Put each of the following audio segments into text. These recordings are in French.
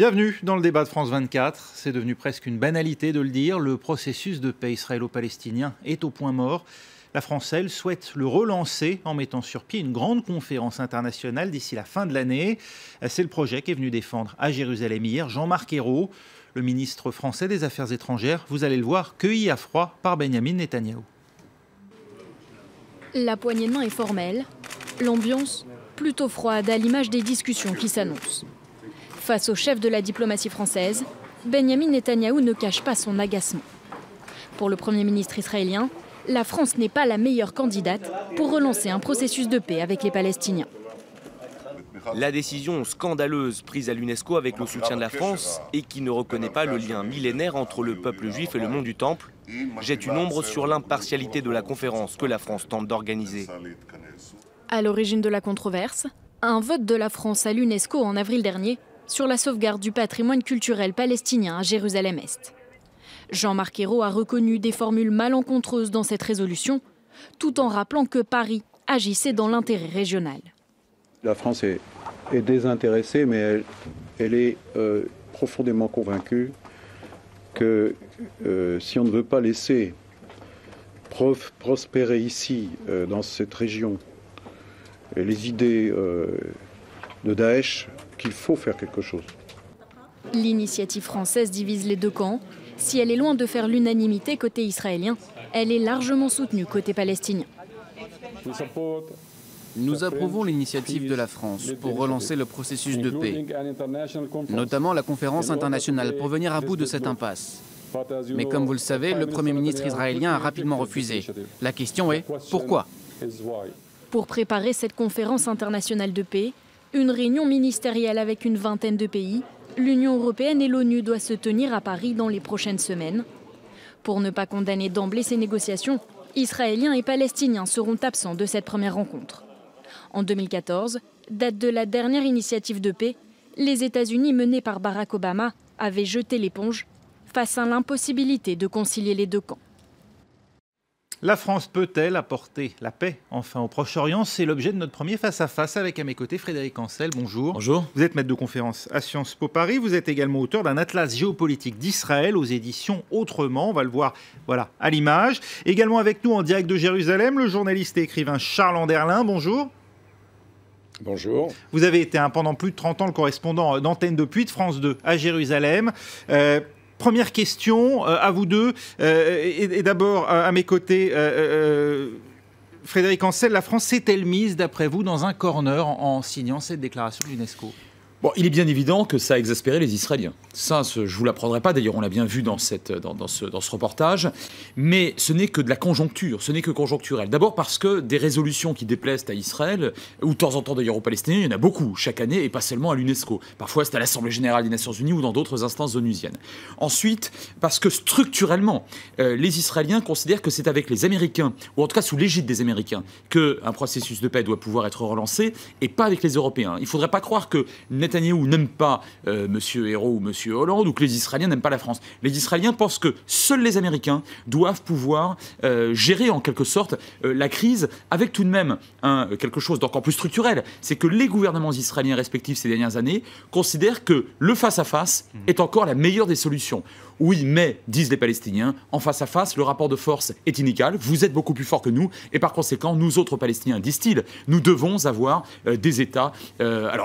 Bienvenue dans le débat de France 24. C'est devenu presque une banalité de le dire. Le processus de paix israélo-palestinien est au point mort. La France, elle, souhaite le relancer en mettant sur pied une grande conférence internationale d'ici la fin de l'année. C'est le projet qu'est venu défendre à Jérusalem hier Jean-Marc Ayrault, le ministre français des Affaires étrangères. Vous allez le voir, cueilli à froid par Benyamin Netanyahou. La poignée de main est formelle, l'ambiance plutôt froide à l'image des discussions qui s'annoncent. Face au chef de la diplomatie française, Benyamin Netanyahou ne cache pas son agacement. Pour le Premier ministre israélien, la France n'est pas la meilleure candidate pour relancer un processus de paix avec les Palestiniens. La décision scandaleuse prise à l'UNESCO avec le soutien de la France et qui ne reconnaît pas le lien millénaire entre le peuple juif et le mont du Temple jette une ombre sur l'impartialité de la conférence que la France tente d'organiser. À l'origine de la controverse, un vote de la France à l'UNESCO en avril dernier sur la sauvegarde du patrimoine culturel palestinien à Jérusalem-Est. Jean-Marc Ayrault a reconnu des formules malencontreuses dans cette résolution, tout en rappelant que Paris agissait dans l'intérêt régional. La France est désintéressée, mais elle est profondément convaincue que si on ne veut pas laisser prospérer ici, dans cette région, les idées de Daesh, qu'il faut faire quelque chose. L'initiative française divise les deux camps. Si elle est loin de faire l'unanimité côté israélien, elle est largement soutenue côté palestinien. Nous approuvons l'initiative de la France pour relancer le processus de paix, notamment la conférence internationale pour venir à bout de cette impasse. Mais comme vous le savez, le Premier ministre israélien a rapidement refusé. La question est pourquoi ? Pour préparer cette conférence internationale de paix, une réunion ministérielle avec une vingtaine de pays, l'Union européenne et l'ONU doivent se tenir à Paris dans les prochaines semaines. Pour ne pas condamner d'emblée ces négociations, Israéliens et Palestiniens seront absents de cette première rencontre. En 2014, date de la dernière initiative de paix, les États-Unis menés par Barack Obama avaient jeté l'éponge face à l'impossibilité de concilier les deux camps. La France peut-elle apporter la paix enfin au Proche-Orient? C'est l'objet de notre premier face-à-face avec à mes côtés Frédéric Ancel. Bonjour. Bonjour. Vous êtes maître de conférence à Sciences Po Paris. Vous êtes également auteur d'un atlas géopolitique d'Israël aux éditions Autrement. On va le voir à l'image. Également avec nous en direct de Jérusalem, le journaliste et écrivain Charles Anderlin. Bonjour. Bonjour. Vous avez été pendant plus de 30 ans le correspondant d'Antenne de Puy de France 2 à Jérusalem. Première question à vous deux, et d'abord à mes côtés, Frédéric Ancel, la France s'est-elle mise, d'après vous, dans un corner en signant cette déclaration de l'UNESCO ? Bon, il est bien évident que ça a exaspéré les Israéliens. Ça, je ne vous l'apprendrai pas, d'ailleurs on l'a bien vu dans ce reportage. Mais ce n'est que de la conjoncture, ce n'est que conjoncturel. D'abord parce que des résolutions qui déplaisent à Israël, ou de temps en temps d'ailleurs aux Palestiniens, il y en a beaucoup chaque année, et pas seulement à l'UNESCO. Parfois c'est à l'Assemblée Générale des Nations Unies ou dans d'autres instances onusiennes. Ensuite, parce que structurellement, les Israéliens considèrent que c'est avec les Américains, ou en tout cas sous l'égide des Américains, qu'un processus de paix doit pouvoir être relancé, et pas avec les Européens. Il ne faudrait pas croire que Netanyahou n'aime pas M. Ayrault ou M. Hollande, ou que les Israéliens n'aiment pas la France. Les Israéliens pensent que seuls les Américains doivent pouvoir gérer en quelque sorte la crise, avec tout de même quelque chose d'encore plus structurel. C'est que les gouvernements israéliens respectifs ces dernières années considèrent que le face-à-face est encore la meilleure des solutions. Oui, mais, disent les Palestiniens, en face-à-face, le rapport de force est inégal, vous êtes beaucoup plus forts que nous, et par conséquent, nous autres Palestiniens, disent-ils, nous devons avoir des États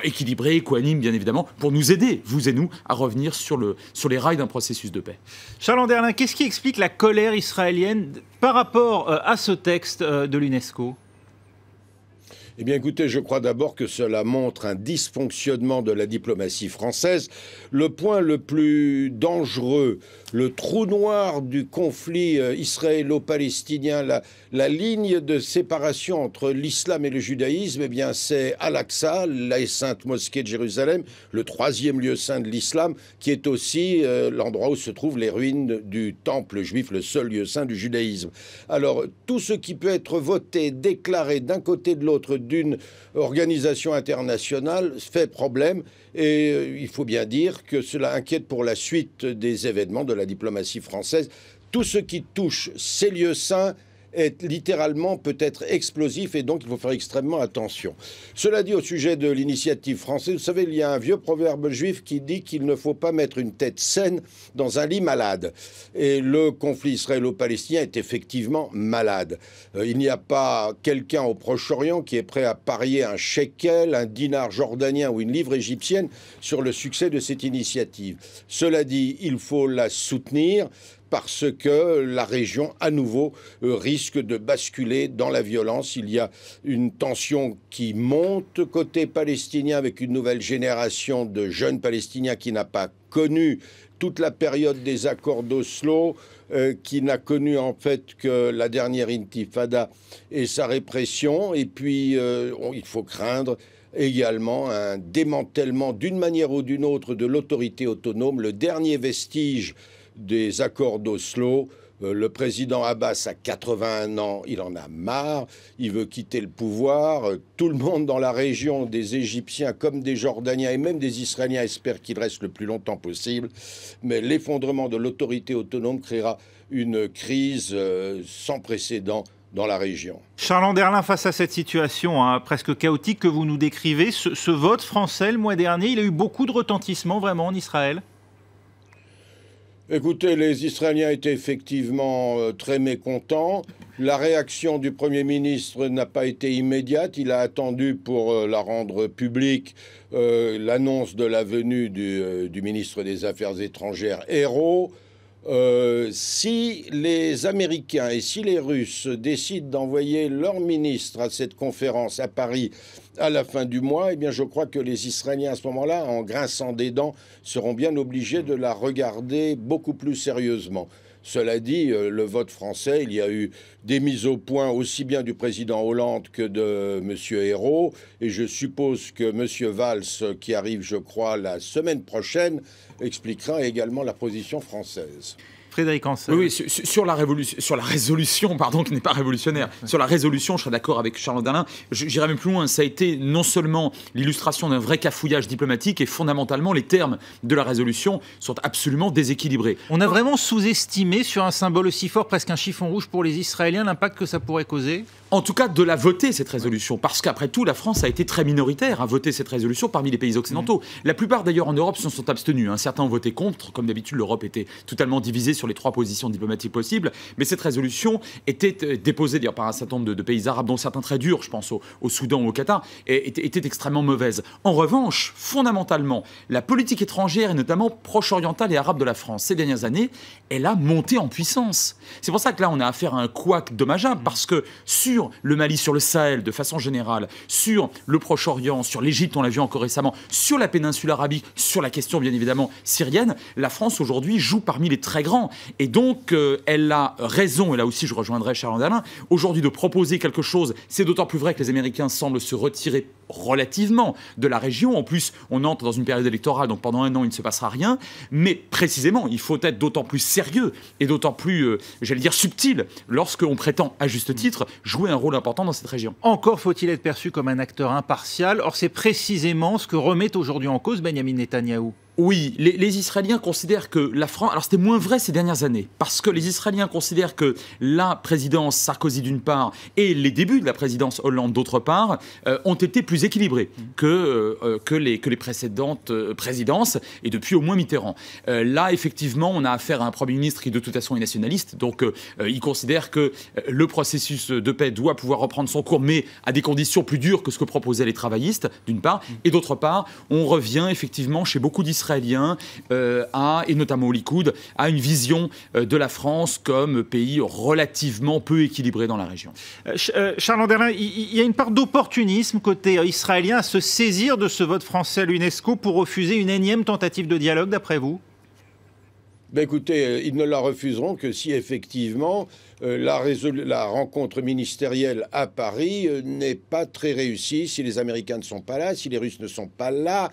équilibrés, coanimes, bien évidemment, pour nous aider, vous et nous, à revenir sur les rails d'un processus de paix. Charles Anderlin, qu'est-ce qui explique la colère israélienne par rapport à ce texte de l'UNESCO ? Eh bien, écoutez, je crois d'abord que cela montre un dysfonctionnement de la diplomatie française. Le point le plus dangereux, le trou noir du conflit israélo-palestinien, la ligne de séparation entre l'islam et le judaïsme, eh bien, c'est Al-Aqsa, la sainte mosquée de Jérusalem, le troisième lieu saint de l'islam, qui est aussi l'endroit où se trouvent les ruines du temple juif, le seul lieu saint du judaïsme. Alors, tout ce qui peut être voté, déclaré d'un côté et de l'autre d'une organisation internationale fait problème et il faut bien dire que cela inquiète pour la suite des événements de la diplomatie française. Tout ce qui touche ces lieux saints est littéralement peut-être explosif et donc il faut faire extrêmement attention. Cela dit, au sujet de l'initiative française, vous savez, il y a un vieux proverbe juif qui dit qu'il ne faut pas mettre une tête saine dans un lit malade. Et le conflit israélo-palestinien est effectivement malade. Il n'y a pas quelqu'un au Proche-Orient qui est prêt à parier un shekel, un dinar jordanien ou une livre égyptienne sur le succès de cette initiative. Cela dit, il faut la soutenir parce que la région, à nouveau, risque de basculer dans la violence. Il y a une tension qui monte côté palestinien avec une nouvelle génération de jeunes Palestiniens qui n'a pas connu toute la période des accords d'Oslo, qui n'a connu en fait que la dernière intifada et sa répression. Et puis, il faut craindre également un démantèlement d'une manière ou d'une autre de l'autorité autonome, le dernier vestige des accords d'Oslo. Le président Abbas a 81 ans, il en a marre, il veut quitter le pouvoir. Tout le monde dans la région, des Égyptiens comme des Jordaniens et même des Israéliens, espère qu'il reste le plus longtemps possible. Mais l'effondrement de l'autorité autonome créera une crise sans précédent dans la région. Charles Anderlin, face à cette situation presque chaotique que vous nous décrivez, ce vote français le mois dernier, il a eu beaucoup de retentissement vraiment en Israël? Écoutez, les Israéliens étaient effectivement très mécontents. La réaction du Premier ministre n'a pas été immédiate. Il a attendu pour la rendre publique l'annonce de la venue du ministre des Affaires étrangères, Hérault. Si les Américains et si les Russes décident d'envoyer leur ministre à cette conférence à Paris à la fin du mois, eh bien je crois que les Israéliens à ce moment-là, en grinçant des dents, seront bien obligés de la regarder beaucoup plus sérieusement. Cela dit, le vote français, il y a eu des mises au point aussi bien du président Hollande que de M. Hérault. Et je suppose que M. Valls, qui arrive, je crois, la semaine prochaine, expliquera également la position française. Frédéric Ancel. Oui, sur la résolution, pardon, qui n'est pas révolutionnaire, sur la résolution, je serais d'accord avec Charles Anderlin. J'irai même plus loin. Ça a été non seulement l'illustration d'un vrai cafouillage diplomatique, et fondamentalement, les termes de la résolution sont absolument déséquilibrés. On a vraiment sous-estimé sur un symbole aussi fort, presque un chiffon rouge pour les Israéliens, l'impact que ça pourrait causer? En tout cas, de la voter, cette résolution. Parce qu'après tout, la France a été très minoritaire à voter cette résolution parmi les pays occidentaux. La plupart, d'ailleurs, en Europe, se sont abstenus. Certains ont voté contre. Comme d'habitude, l'Europe était totalement divisée sur les 3 positions diplomatiques possibles. Mais cette résolution était déposée d'ailleurs par un certain nombre de pays arabes, dont certains très durs, je pense au Soudan ou au Qatar, et était extrêmement mauvaise. En revanche, fondamentalement, la politique étrangère, et notamment proche-orientale et arabe de la France, ces dernières années, elle a monté en puissance. C'est pour ça que là, on a affaire à un couac dommageable, parce que sur le Mali, sur le Sahel, de façon générale, sur le Proche-Orient, sur l'Égypte, on l'a vu encore récemment, sur la péninsule arabique, sur la question, bien évidemment, syrienne, la France, aujourd'hui, joue parmi les très grands. Et donc, elle a raison, et là aussi, je rejoindrai Charles Anderlin, aujourd'hui, de proposer quelque chose. C'est d'autant plus vrai que les Américains semblent se retirer relativement de la région. En plus, on entre dans une période électorale, donc pendant un an, il ne se passera rien. Mais précisément, il faut être d'autant plus sérieux et d'autant plus, j'allais dire, subtil lorsqu'on prétend, à juste titre, jouer un rôle important dans cette région. Encore faut-il être perçu comme un acteur impartial. Or, c'est précisément ce que remet aujourd'hui en cause Benyamin Netanyahou. Oui, les Israéliens considèrent que la France... Alors c'était moins vrai ces dernières années, parce que les Israéliens considèrent que la présidence Sarkozy d'une part et les débuts de la présidence Hollande d'autre part ont été plus équilibrés que les précédentes présidences, et depuis au moins Mitterrand. Là, effectivement, on a affaire à un Premier ministre qui de toute façon est nationaliste, donc il considère que le processus de paix doit pouvoir reprendre son cours, mais à des conditions plus dures que ce que proposaient les travaillistes, d'une part, et d'autre part, on revient effectivement chez beaucoup d'Israéliens et notamment au Likoud, à une vision de la France comme pays relativement peu équilibré dans la région. Charles Anderlin, il y a une part d'opportunisme côté israélien à se saisir de ce vote français à l'UNESCO pour refuser une énième tentative de dialogue, d'après vous? Ben écoutez, ils ne la refuseront que si effectivement la rencontre ministérielle à Paris n'est pas très réussie, si les Américains ne sont pas là, si les Russes ne sont pas là,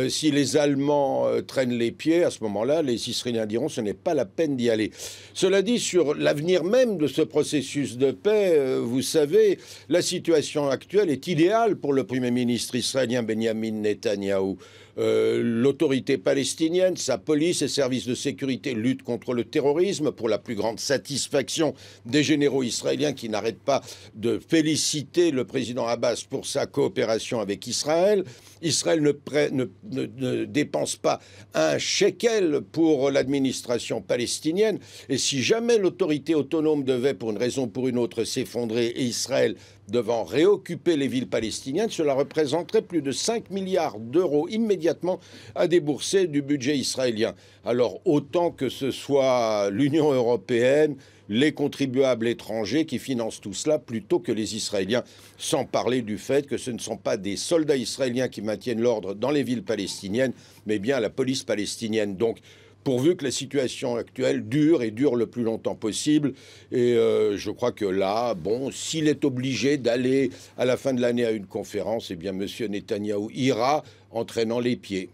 si les Allemands traînent les pieds, à ce moment-là, les Israéliens diront ce n'est pas la peine d'y aller. Cela dit, sur l'avenir même de ce processus de paix, vous savez, la situation actuelle est idéale pour le Premier ministre israélien Benyamin Netanyahou. L'autorité palestinienne, sa police et services de sécurité luttent contre le terrorisme pour la plus grande satisfaction des généraux israéliens qui n'arrêtent pas de féliciter le président Abbas pour sa coopération avec Israël. Israël ne dépense pas un shekel pour l'administration palestinienne. Et si jamais l'autorité autonome devait, pour une raison ou pour une autre, s'effondrer et Israël devant réoccuper les villes palestiniennes, cela représenterait plus de 5 milliards d'euros immédiatement à débourser du budget israélien. Alors autant que ce soit l'Union européenne, les contribuables étrangers qui financent tout cela plutôt que les Israéliens, sans parler du fait que ce ne sont pas des soldats israéliens qui maintiennent l'ordre dans les villes palestiniennes, mais bien la police palestinienne. Donc, pourvu que la situation actuelle dure et dure le plus longtemps possible. Et je crois que là, bon, s'il est obligé d'aller à la fin de l'année à une conférence, eh bien, M. Netanyahou ira en traînant les pieds.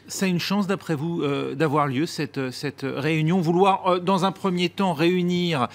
Ça a une chance, d'après vous, d'avoir lieu, cette réunion? Vouloir, dans un premier temps, réunir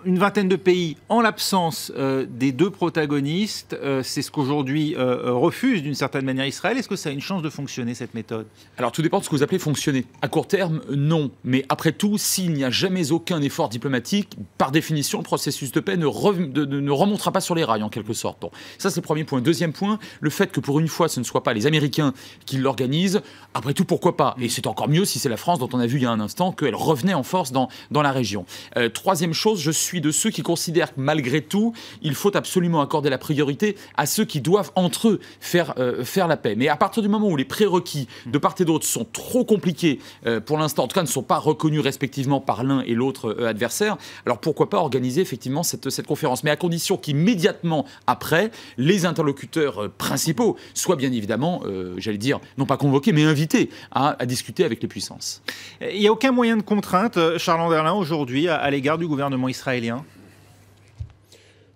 une vingtaine de pays en l'absence des deux protagonistes, c'est ce qu'aujourd'hui refuse d'une certaine manière Israël. Est-ce que ça a une chance de fonctionner, cette méthode? Alors tout dépend de ce que vous appelez fonctionner. À court terme, non. Mais après tout, s'il n'y a jamais aucun effort diplomatique, par définition, le processus de paix ne remontera pas sur les rails, en quelque sorte. Bon, ça c'est le premier point. Deuxième point, le fait que pour une fois, ce ne soit pas les Américains qui l'organisent, après tout, pourquoi pas? Et c'est encore mieux si c'est la France, dont on a vu il y a un instant qu'elle revenait en force dans la région. Troisième chose, je suis de ceux qui considèrent que malgré tout, il faut absolument accorder la priorité à ceux qui doivent entre eux faire la paix. Mais à partir du moment où les prérequis de part et d'autre sont trop compliqués pour l'instant, en tout cas ne sont pas reconnus respectivement par l'un et l'autre adversaire, alors pourquoi pas organiser effectivement cette conférence, mais à condition qu'immédiatement après, les interlocuteurs principaux soient bien évidemment, j'allais dire, non pas convoqués, mais invités à discuter avec les puissances. Il n'y a aucun moyen de contrainte, Charles Anderlin, aujourd'hui, à l'égard du gouvernement israélien?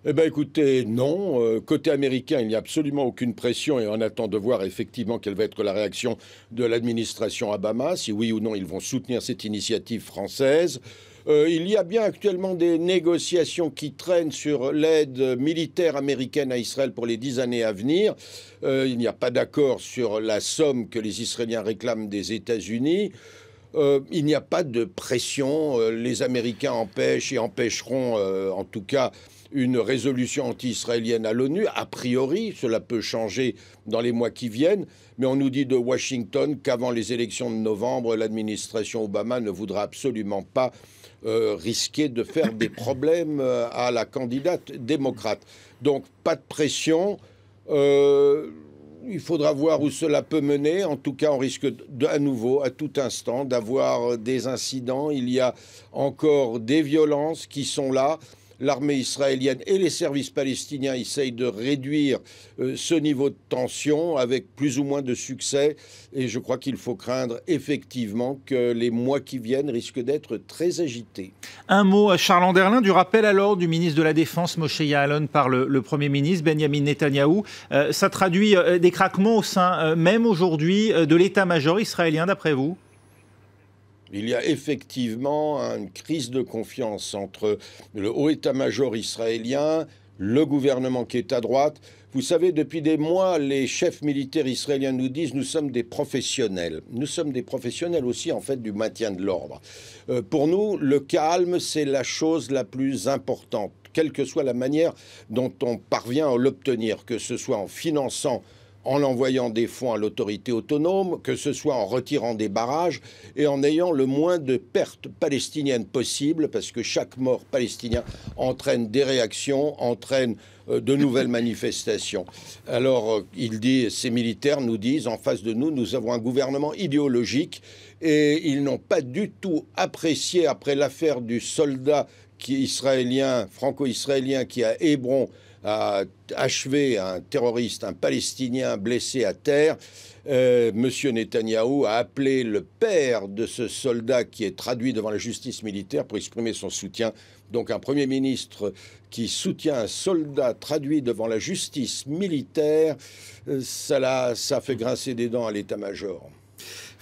Eh bien, écoutez, non. Côté américain, il n'y a absolument aucune pression et on attend de voir effectivement quelle va être la réaction de l'administration Obama, si oui ou non ils vont soutenir cette initiative française. Il y a bien actuellement des négociations qui traînent sur l'aide militaire américaine à Israël pour les 10 années à venir. Il n'y a pas d'accord sur la somme que les Israéliens réclament des États-Unis. Il n'y a pas de pression. Les Américains empêchent et empêcheront, en tout cas, une résolution anti-israélienne à l'ONU. A priori, cela peut changer dans les mois qui viennent, mais on nous dit de Washington qu'avant les élections de novembre, l'administration Obama ne voudra absolument pas risquer de faire des problèmes à la candidate démocrate. Donc, pas de pression. Il faudra voir où cela peut mener. En tout cas, on risque à nouveau, à tout instant, d'avoir des incidents. Il y a encore des violences qui sont là. L'armée israélienne et les services palestiniens essayent de réduire ce niveau de tension avec plus ou moins de succès. Et je crois qu'il faut craindre effectivement que les mois qui viennent risquent d'être très agités. Un mot, Charles Anderlin, du rappel alors du ministre de la Défense, Moshe Ya'alon, par le Premier ministre, Benjamin Netanyahou. Ça traduit des craquements au sein même aujourd'hui de l'état-major israélien, d'après vous? Il y a effectivement une crise de confiance entre le haut état-major israélien, le gouvernement qui est à droite. Vous savez, depuis des mois, les chefs militaires israéliens nous disent « nous sommes des professionnels ». Nous sommes des professionnels aussi, en fait, du maintien de l'ordre. Pour nous, le calme, c'est la chose la plus importante, quelle que soit la manière dont on parvient à l'obtenir, que ce soit en finançant, en envoyant des fonds à l'autorité autonome, que ce soit en retirant des barrages et en ayant le moins de pertes palestiniennes possible, parce que chaque mort palestinien entraîne des réactions, entraîne de nouvelles manifestations. Alors, ces militaires nous disent, en face de nous, nous avons un gouvernement idéologique et ils n'ont pas du tout apprécié, après l'affaire du soldat franco-israélien qui à Hébron a achevé un terroriste, un Palestinien blessé à terre. Monsieur Netanyahou a appelé le père de ce soldat qui est traduit devant la justice militaire pour exprimer son soutien. Donc un Premier ministre qui soutient un soldat traduit devant la justice militaire, ça fait grincer des dents à l'état-major.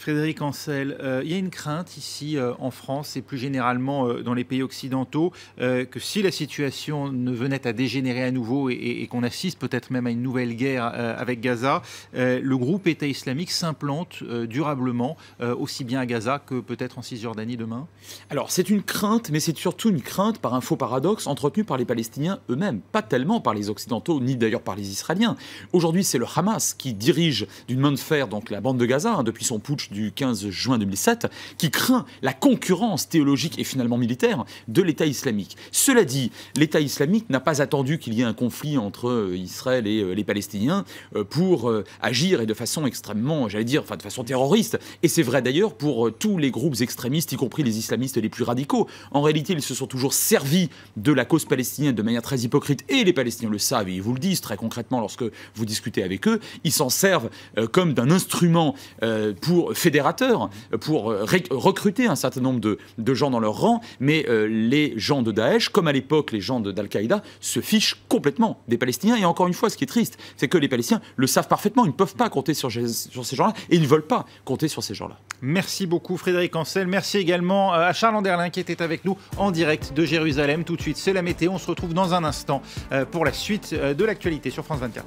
Frédéric Ancel, il y a une crainte ici en France et plus généralement dans les pays occidentaux que si la situation ne venait à dégénérer à nouveau et qu'on assiste peut-être même à une nouvelle guerre avec Gaza, le groupe État islamique s'implante durablement aussi bien à Gaza que peut-être en Cisjordanie demain? Alors c'est une crainte, mais c'est surtout une crainte par un faux paradoxe entretenue par les Palestiniens eux-mêmes, pas tellement par les Occidentaux ni d'ailleurs par les Israéliens. Aujourd'hui c'est le Hamas qui dirige d'une main de fer donc la bande de Gaza depuis son putsch du 15 juin 2007, qui craint la concurrence théologique et finalement militaire de l'État islamique. Cela dit, l'État islamique n'a pas attendu qu'il y ait un conflit entre Israël et les Palestiniens pour agir et de façon extrêmement, de façon terroriste. Et c'est vrai d'ailleurs pour tous les groupes extrémistes, y compris les islamistes les plus radicaux. En réalité, ils se sont toujours servis de la cause palestinienne de manière très hypocrite, et les Palestiniens le savent, et ils vous le disent très concrètement lorsque vous discutez avec eux. Ils s'en servent comme d'un instrument pour fédérateur, pour recruter un certain nombre de gens dans leur rang, mais les gens de Daesh, comme à l'époque les gens d'Al-Qaïda, se fichent complètement des Palestiniens. Et encore une fois, ce qui est triste, c'est que les Palestiniens le savent parfaitement, ils ne peuvent pas compter sur ces gens-là, et ils ne veulent pas compter sur ces gens-là. Merci beaucoup Frédéric Ancel, merci également à Charles Anderlin qui était avec nous en direct de Jérusalem. Tout de suite, c'est la météo, on se retrouve dans un instant pour la suite de l'actualité sur France 24.